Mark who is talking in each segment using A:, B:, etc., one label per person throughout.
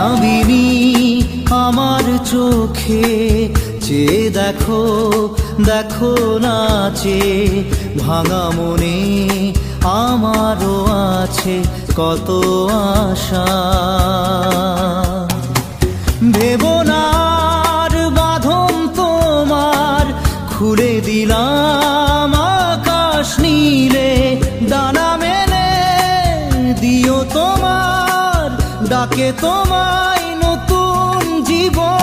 A: মায়াবিনী আমার চোখে চেয়ে দেখো দেখো নাচে ভাঙা মনে আমারও আছে কত আশা। ভেবনার বাঁধন তোমার খুলে দিলাম আকাশ নীলে, ডানা মেলে দিও তোমার ডাকে তোমায় নতুন জীবন।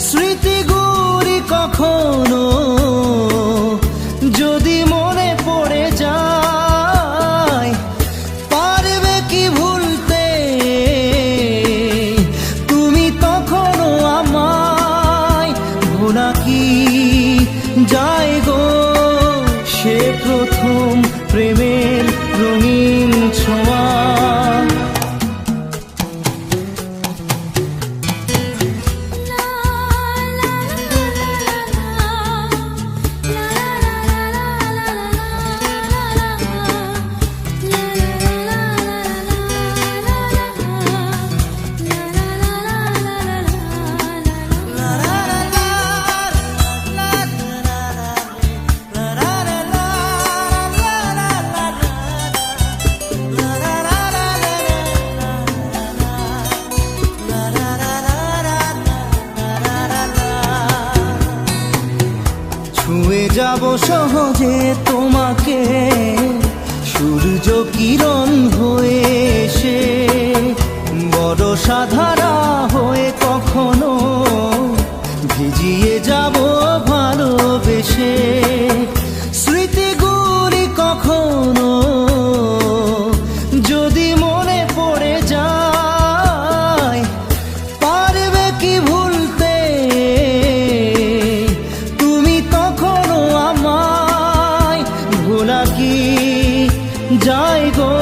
A: স্মৃতিগুলি কখনো যদি মনে পড়ে যায়, পারবে কি ভুলতে তুমি তখনও আমায়? ভোলা কি যায় গো সে প্রথম প্রেমের রঙিন ছোঁয়া। ছুঁয়ে যাব সহজে তোমাকে সূর্য কিরণ হয়ে এসে, বড় সাধারা হয়ে কখনো ভিজিয়ে যাব ভালোবেসে। স্মৃতিগুলি কখনো যদি মনে পড়ে যায়, পারবে কি ভুলতে তুমি তখনও আমায়? ভোলা কি যায় গো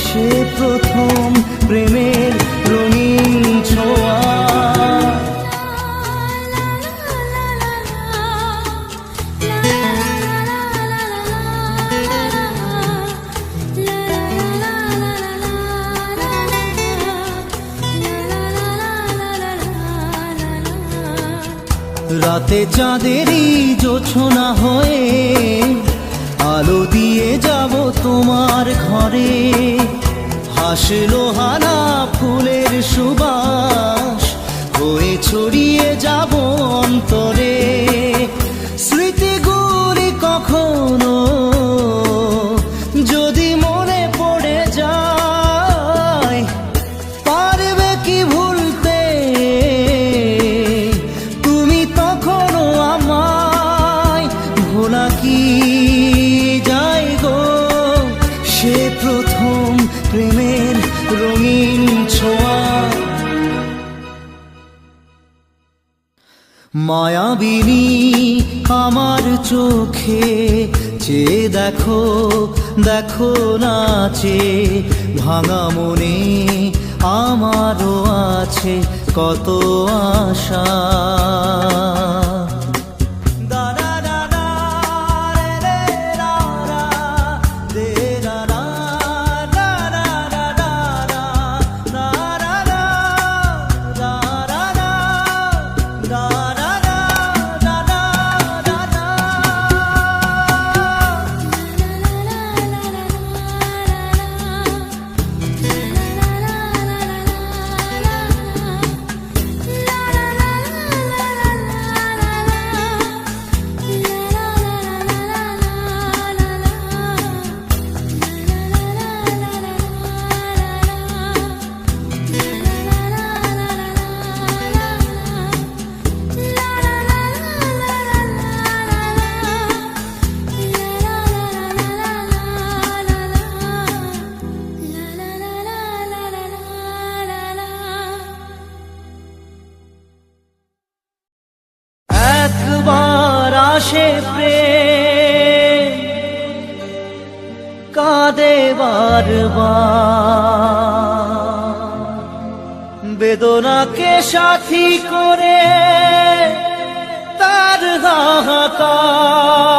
A: সে প্রথম প্রেমের রঙিন ছোঁয়া। রাতে চাঁদেরই জোছনা হয়ে আলো দিয়ে যাব তোমার ঘরে, হাসলো হানা ফুলের সুবাস হয়ে ছড়িয়ে যাব অন্তরে। স্মৃতিগুলি কখনো যদি মনে পড়ে যায়, পারবে কি ভুলতে তুমি তখনও আমায়? ভোলা কি যায় গো সে প্রথম প্রেমের রঙিন ছোঁয়া। মায়াবিনী আমার চোখে চেয়ে দেখো দেখো নাচে ভাঙা মনে আমারও আছে কত আশা। আসে প্রেম কাঁদে বারবার, বেদনাকে সাথী করে তার হাহাকার।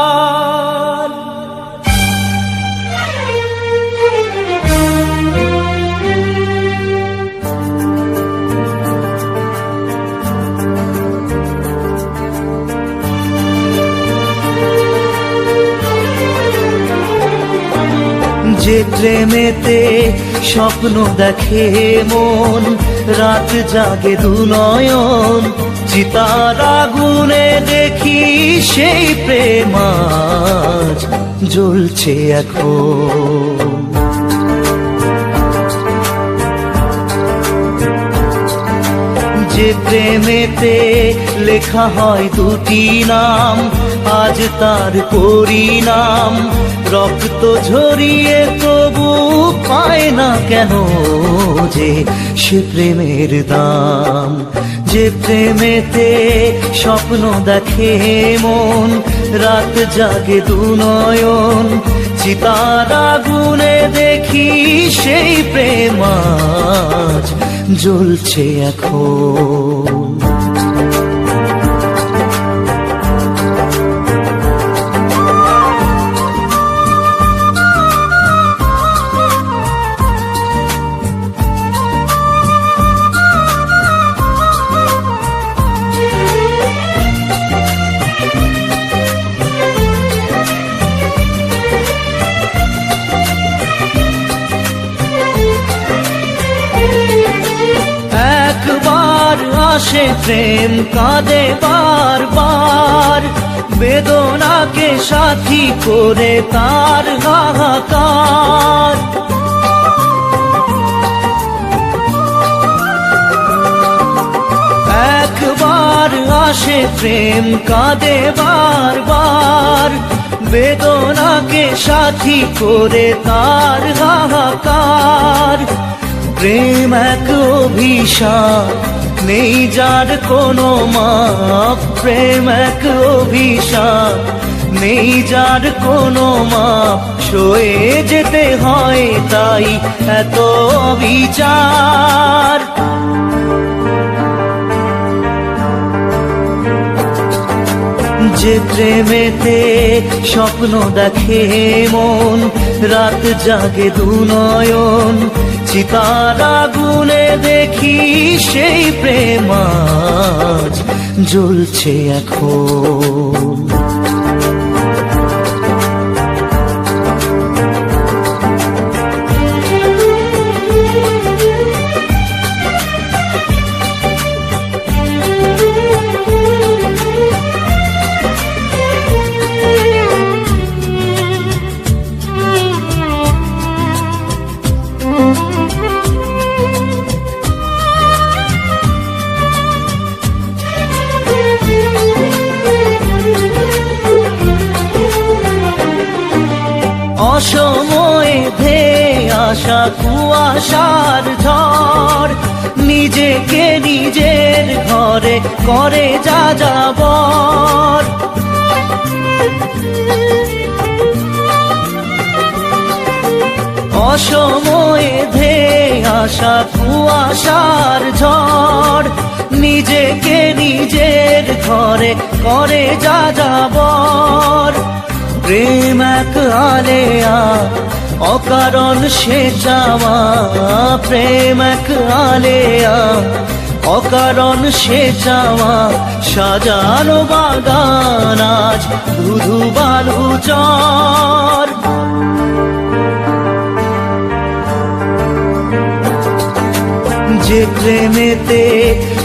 A: যে প্রেমেতে স্বপ্ন দেখে মন, রাত জাগে দু নয়ন, চিতার আগুনে দেখি সেই প্রেম আজ জ্বলছে এখন। যে প্রেমেতে লেখা হয় দুটি নাম, আজ তার পরিণাম রক্ত ঝরিয়ে তবু পায় না কেন যে সে প্রেমের দাম। যে প্রেমেতে স্বপ্ন দেখে মন, রাত জাগে দু নয়ন, চিতার আগুনে দেখি সেই প্রেম আজ জ্বলছে এখন। আসে প্রেম কাঁদে বারবার, বেদনাকে সাথী করে তার হাহাকার। একবার আসে প্রেম কাঁদে বারবার, বেদনাকে সাথী করে তার হাহাকার। প্রেম এক অভিশাপ, নেই যার কোনো মাপ। প্রেম এক অভিশাপ, নেই যার কোনো মাপ। সয়ে যেতে হয় তাই এত বিচার। যে প্রেমেতে স্বপ্ন দেখে মন, রাত জাগে দু নয়ন, চিতার আগুনে দেখি সেই প্রেম আজ জ্বলছে এখন। অসময়ে ধেয়ে আসা কুয়াশার ঝড়, নিজেকে নিজের ঘরে করে যা যাবর। অসময়ে ধেয়ে আসা কুয়াশার ঝড়, নিজেকে নিজের ঘরে করে যা যাবর। প্রেম এক আলেয়া, অকারণ সে চাওয়া। প্রেম এক আলেয়া, অকারণ সে চাওয়া। সাজানো বাগান আজ ধুধু বালু চর। যে প্রেমেতে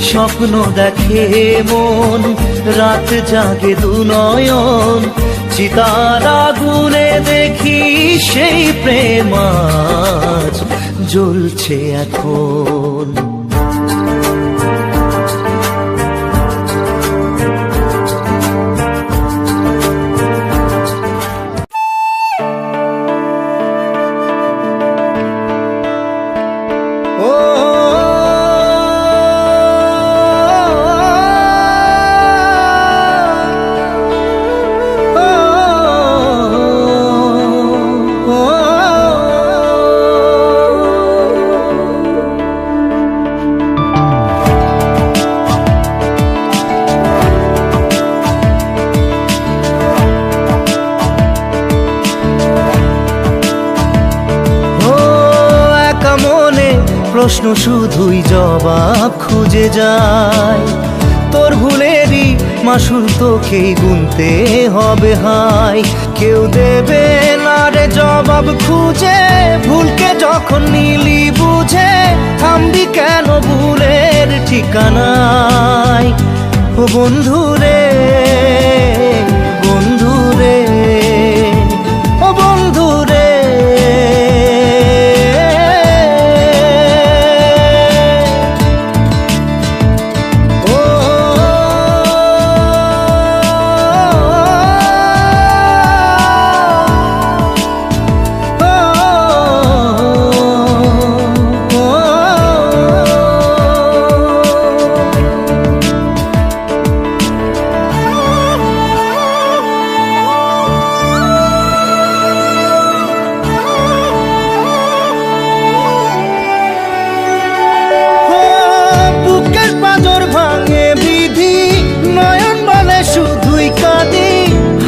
A: স্বপ্ন দেখে মন, রাত জাগে দু নয়ন, চিতার আগুনে দেখি সেই প্রেম আজ জ্বলছে এখন। প্রশ্ন শুধুই জবাব খুঁজে যায়। তোর ভুলেরই মাসুল তোকেই গুনতে হবে হায়। কেউ দেবে না রে জবাব খুঁজে ও বন্ধু রে, বন্ধু রে, ও বন্ধু রে।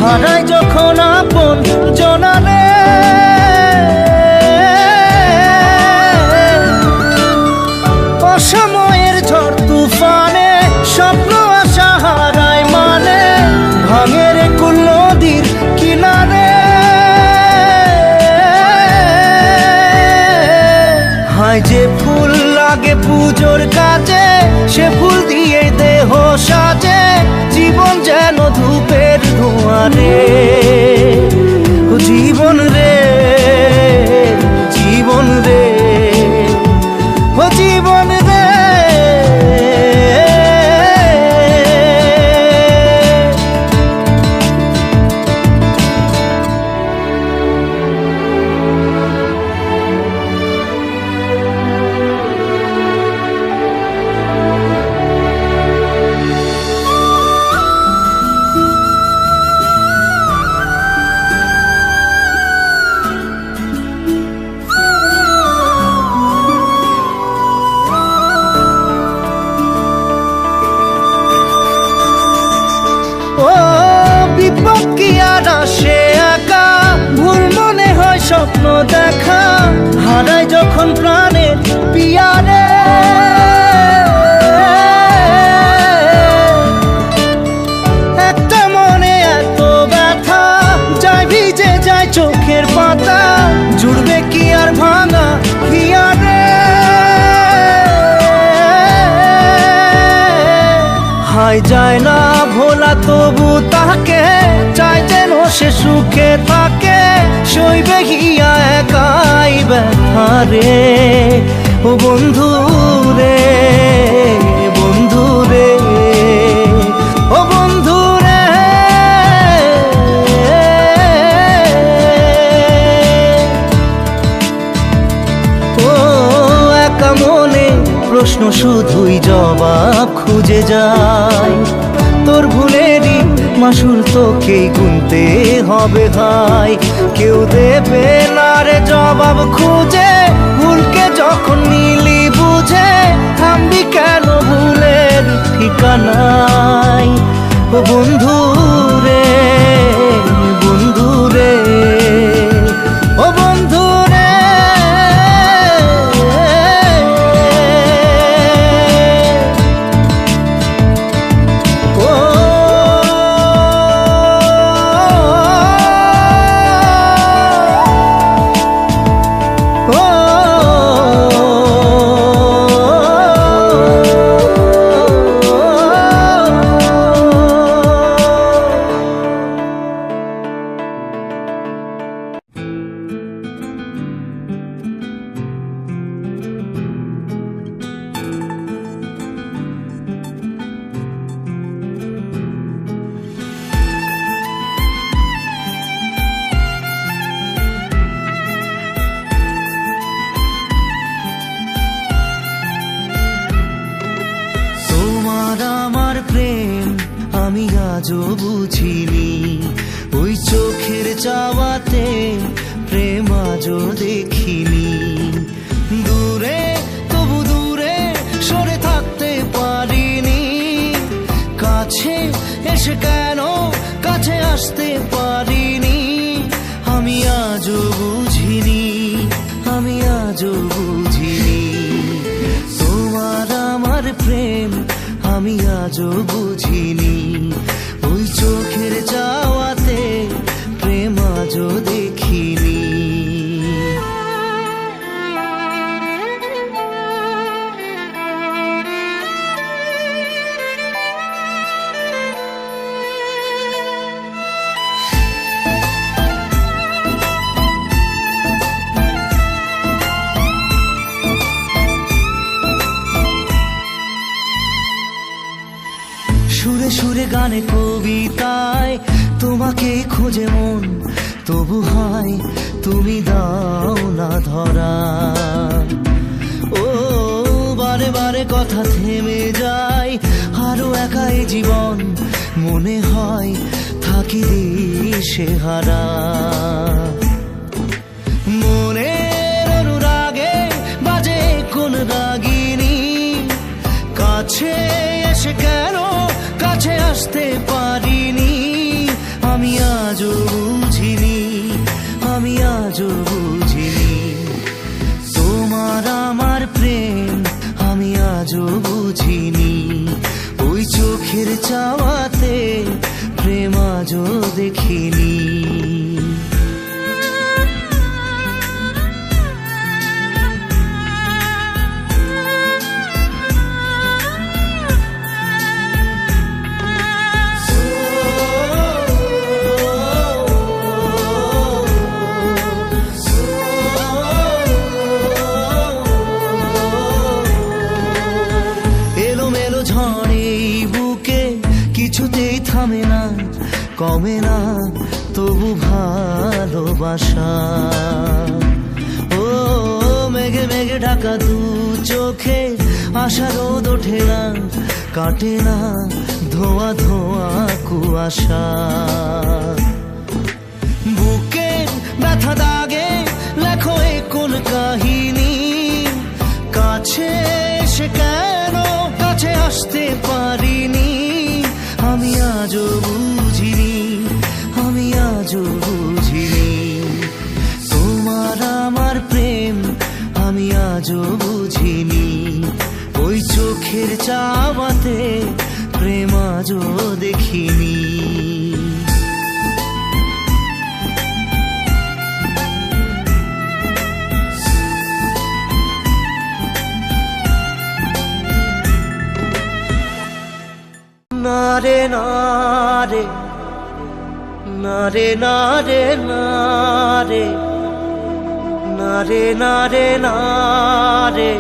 A: হারাই যখন আপন জনারে, অসময়ের ঝড় তুফানে স্বপ্ন আশা হারায় মানে, ভাঙের কুল নদীর কিনারে। হায় যে ফুল লাগে পুজোর কাজে, সে ফুল দিয়ে দেহ সাজে, জীবন যেন ধূপের ধোঁয়ারে। ও জীবন রে, জীবন রে, ও জীবন রে। ও বিপদ কি আর আসে একা, ভুল মনে হয় স্বপ্ন দেখা, হারাই যখন প্রাণের পিয়ারে। একটা মনে এত ব্যথা, যায় ভিজে যায় চোখের পাতা, জুড়বে কি আর ভাঙা হিয়ারে। হায় যায় না ভোলা তবু তাকে, চাই যেন সে সুখে থাকে, সইবে হিয়া একাই ব্যথা রে। ও বন্ধু রে, বন্ধু রে, ও বন্ধু রে। ও একা মনে প্রশ্ন শুধুই জবাব খুঁজে যায়, তোর ভুলেরই মাসুল তোকেই গুনতে হবে ভাই। কেউ দেবে না রে জবাব খুঁজে, ভুলকে যখন নিলি বুঝে, থামবি কেন ভুলের ঠিকানায়। ও বন্ধু রে, বন্ধু রে, ও বন্ধু রে। আমি আজও বুঝিনি, ওই চোখের চাওয়াতে প্রেম আজও দেখিনি। দূরে তবু দূরে সরে থাকতে পারিনি, কাছে এসে কেন কাছে আসতে পারিনি। আমি আজও বুঝিনি, আমি আজও বুঝিনি, তোমার আমার প্রেম আমি আজও বুঝিনি। ওই চোখের চাওয়াতে প্রেম আজও দেখিনি। গানে কবিতায় তোমাকে খোঁজে মন, তবু হয় তুমি দাও না ধরা। ও বারে বারে কথা থেমে যায়, আরো একাই জীবন মনে হয় থাকি দিশে হারা। মনের অনুরাগে বাজে কোন রাগিনী, কাছে এসে কেন কাছে আসতে পারিনি। আমি আজও বুঝিনি, আমি আজও বুঝিনি তোমার আমার প্রেম, আমি আজও বুঝিনি। ওই চোখের চাওয়াতে প্রেম আজও দেখিনি। কিছুতেই থামে না, কমে না তবু ভালোবাসা। ও মেঘে মেঘে ঢাকা দু চোখে আশা রোদ ওঠে না, কাটে না ধোয়া ধোয়া কুয়াশা। বুকে ব্যথা দাগে লেখো এ কোন কাহিনী, কাছে এসে কেন কাছে আসতে পারিনি। আমি আজও বুঝিনি, আমি আজও বুঝিনি তোমার আমার প্রেম, আমি আজও বুঝিনি। ওই চোখের চাওয়াতে প্রেম আজও দেখিনি। নারে নারে নারে নারে নারে নারে নারে নারে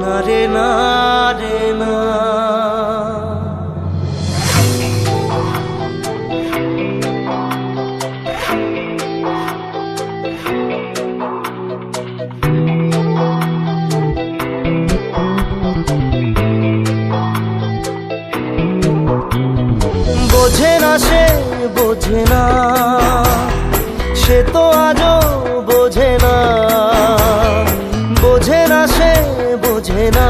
A: নারে নারে না। বোঝে না সে বোঝে না, সে তো আজও বোঝে না। বোঝে না সে বোঝে না,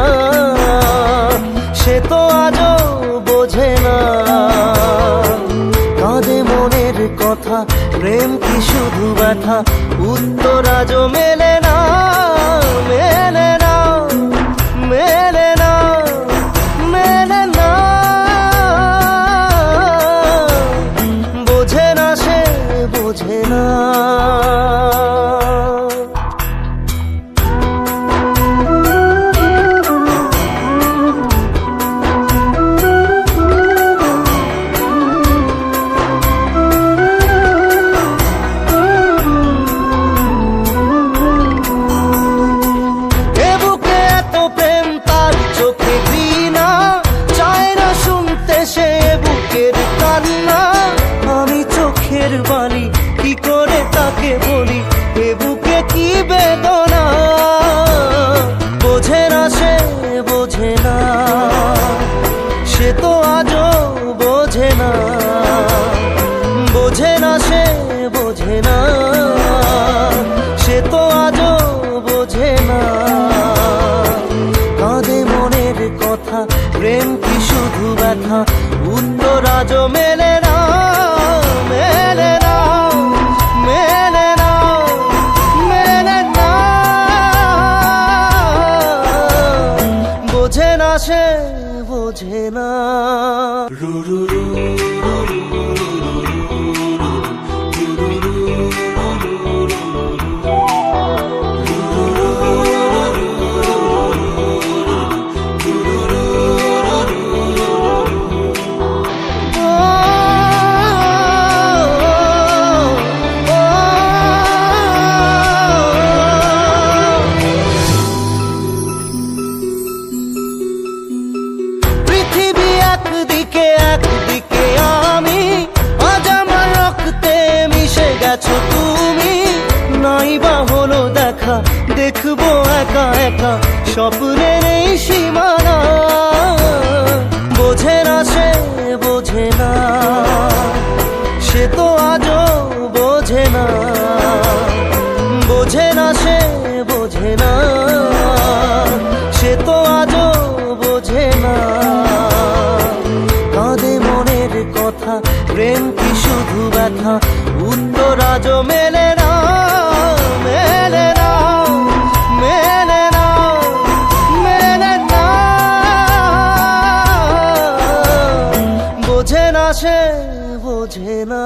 A: সে তো আজও বোঝে না। কাঁদে মনের কথা, প্রেম কি শুধু ব্যথা, উত্তর আজও মেলে না, মেলে না, মেলে না, মেলে না। বোঝে না সে বোঝে না। বাণী কি করে তাকে বলি, এ বুকে কি বেদনা। বোঝে না সে বোঝে না, সে তো আজও বোঝে না। বোঝে না সে বোঝে না, সে তো আজও বোঝে না। কাঁদে মনের কথা, প্রেম কি শুধু ব্যথা, উত্তর আজও মেলে না, মেলে না, মেলে না, মেলে না। বোঝে না সে বোঝে না। পৃথিবী নাই বা হলো দেখা, দেখবো একা একা স্বপ্নের এই সীমানা। বোঝে না সে বোঝে না, সে তো আজও বোঝে না। বোঝে না সে বোঝে না, সে তো আজও বোঝে না। কাঁদে মনের কথা, প্রেম কি শুধু ব্যথা, উত্তর আজও মেলে না, মেলে না, মেলে না, মেলে না। বোঝে না সে বোঝে না।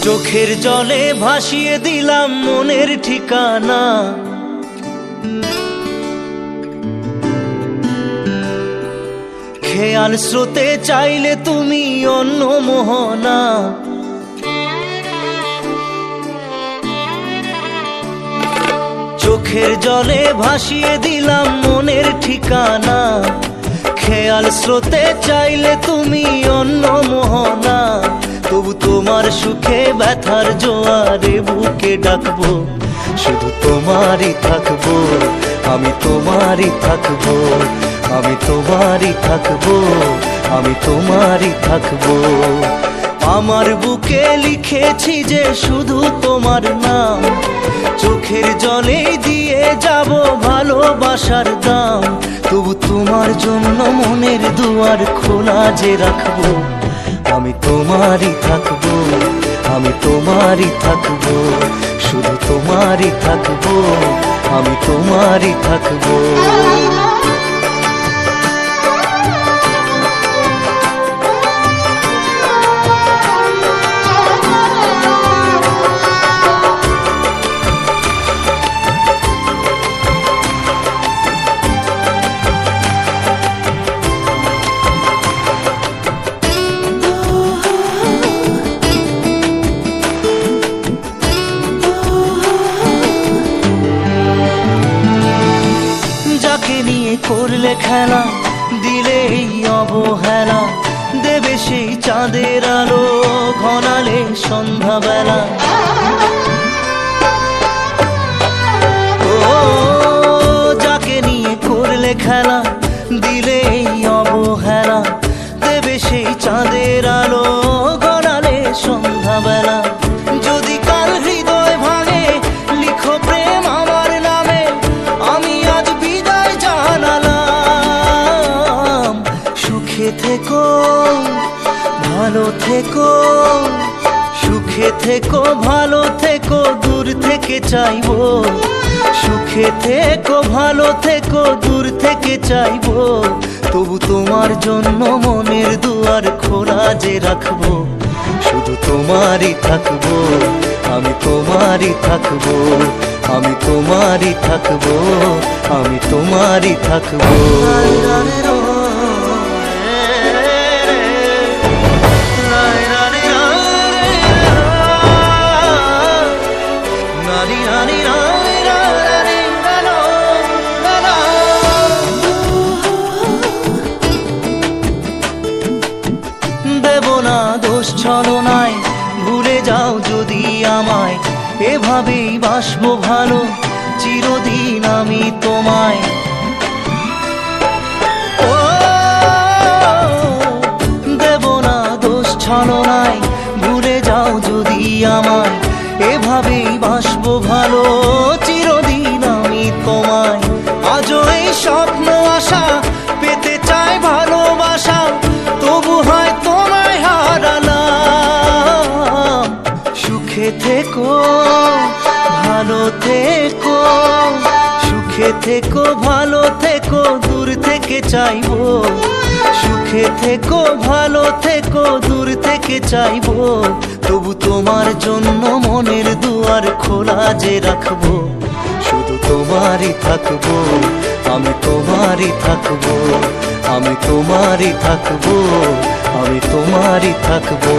A: চোখের জলে ভাসিয়ে দিলাম মনের ঠিকানা। খেয়াল স্রোতে চাইলে তুমি অন্য মোহনা। চোখের জলে ভাসিয়ে দিলাম মনের ঠিকানা। খেয়াল স্রোতে চাইলে তুমি অন্য মোহনা। তবু তোমার সুখে ব্যথার জোয়ারে বুকে ডাকবো, শুধু তোমারই থাকবো, আমি তোমারই থাকবো, আমি তোমারই থাকবো, আমি তোমারই থাকবো। আমার বুকে লিখেছি যে শুধু তোমার নাম, চোখের জলে দিয়ে যাব ভালোবাসার দাম। তবু তোমার জন্য মনের দুয়ার খোলা যে রাখবো, আমি তোমারই থাকবো, আমি তোমারই থাকবো, শুধু তোমারই থাকবো, আমি তোমারই থাকবো। করলে খেলা, দিলে এই অবহেলা, দেবে সেই চাঁদের আলো ঘনালে সন্ধ্যাবেলা। ও যাকে নিয়ে করলে খেলা, দিলে এই অবহেলা, দেবে সেই চাঁদের আলো ঘনালে সন্ধ্যাবেলা। যদি কাল হৃদয় ভাঙে লিখো প্রেম আমার নামে, আমি আজ বিদায় জানালাম। সুখে থেকো ভালো থেকো, সুখে থেকো ভালো থেকো, দূর থেকে চাইবো। সুখে থেকো ভালো থেকো, দূর থেকে চাইবো। তবু তোমার জন্য মনের দুয়ার খোলা যে রাখবো, শুধু তোমারই থাকবো, আমি তোমারই থাকবো, আমি তোমারই থাকবো, আমি তোমারই থাকবো। দেব না দোষ ছলনায়, ভুলে যাও যদি আমায়। এভাবেই বাসবো ভালো চিরদিন আমি তোমায়। ও দেব না দোষ ছলনায়, ভুলে যাও যদি আমায়। এভাবেই বাসবো ভালো ভালো থেকো, সুখে থেকো, ভালো থেকো, দূর থেকে চাইবো। সুখে থেকো, ভালো থেকো, দূর থেকে চাইবো। তবু তোমার জন্য মনের দুয়ার খোলা যে রাখবো। শুধু তোমারই থাকবো, আমি তোমারই থাকবো, আমি তোমারই থাকবো, আমি তোমারই থাকবো।